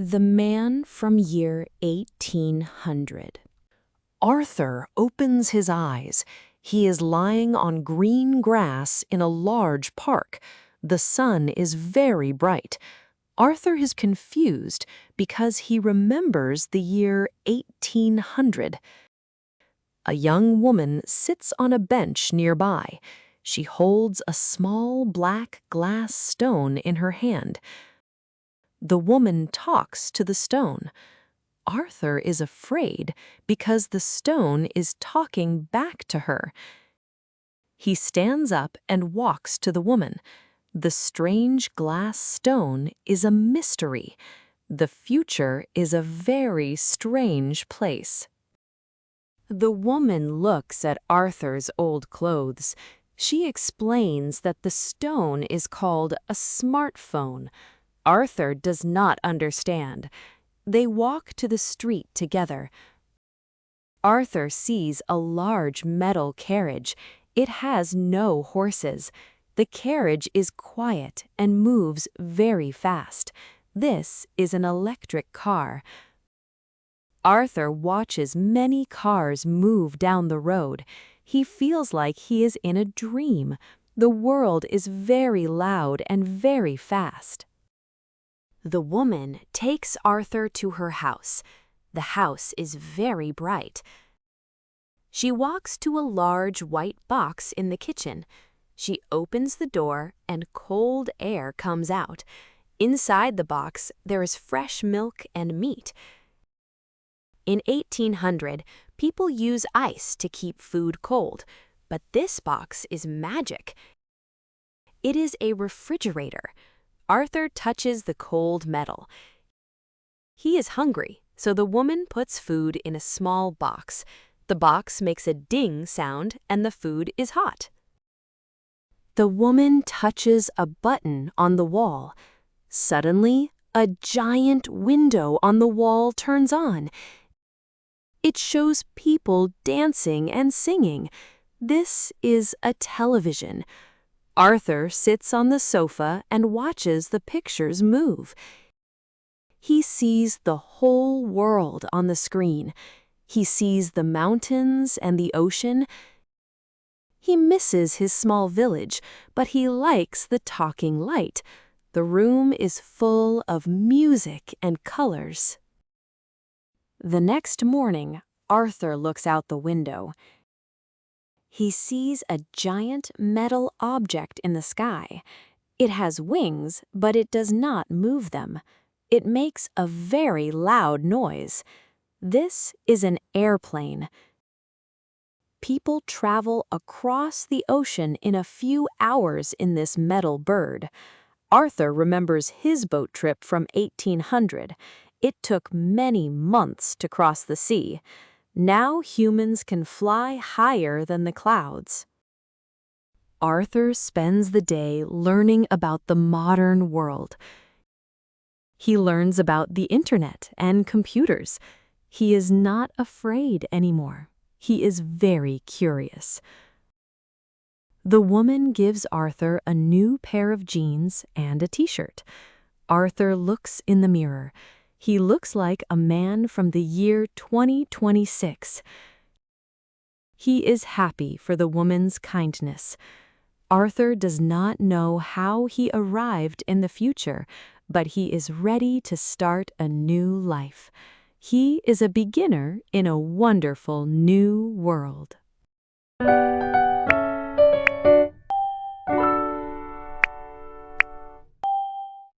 The Man from Year 1800. Arthur opens his eyes. He is lying on green grass in a large park. The sun is very bright. Arthur is confused because he remembers the year 1800. A young woman sits on a bench nearby. She holds a small black glass stone in her hand. The woman talks to the stone. Arthur is afraid because the stone is talking back to her. He stands up and walks to the woman. The strange glass stone is a mystery. The future is a very strange place. The woman looks at Arthur's old clothes. She explains that the stone is called a smartphone. Arthur does not understand. They walk to the street together. Arthur sees a large metal carriage. It has no horses. The carriage is quiet and moves very fast. This is an electric car. Arthur watches many cars move down the road. He feels like he is in a dream. The world is very loud and very fast. The woman takes Arthur to her house. The house is very bright. She walks to a large white box in the kitchen. She opens the door and cold air comes out. Inside the box, there is fresh milk and meat. In 1800, people use ice to keep food cold, but this box is magic. It is a refrigerator. Arthur touches the cold metal. He is hungry, so the woman puts food in a small box. The box makes a ding sound and the food is hot. The woman touches a button on the wall. Suddenly, a giant window on the wall turns on. It shows people dancing and singing. This is a television. Arthur sits on the sofa and watches the pictures move. He sees the whole world on the screen. He sees the mountains and the ocean. He misses his small village, but he likes the talking light. The room is full of music and colors. The next morning, Arthur looks out the window. He sees a giant metal object in the sky. It has wings, but it does not move them. It makes a very loud noise. This is an airplane. People travel across the ocean in a few hours in this metal bird. Arthur remembers his boat trip from 1800. It took many months to cross the sea. Now humans can fly higher than the clouds. Arthur spends the day learning about the modern world. He learns about the internet and computers. He is not afraid anymore. He is very curious. The woman gives Arthur a new pair of jeans and a t-shirt. Arthur looks in the mirror. He looks like a man from the year 2026. He is happy for the woman's kindness. Arthur does not know how he arrived in the future, but he is ready to start a new life. He is a beginner in a wonderful new world.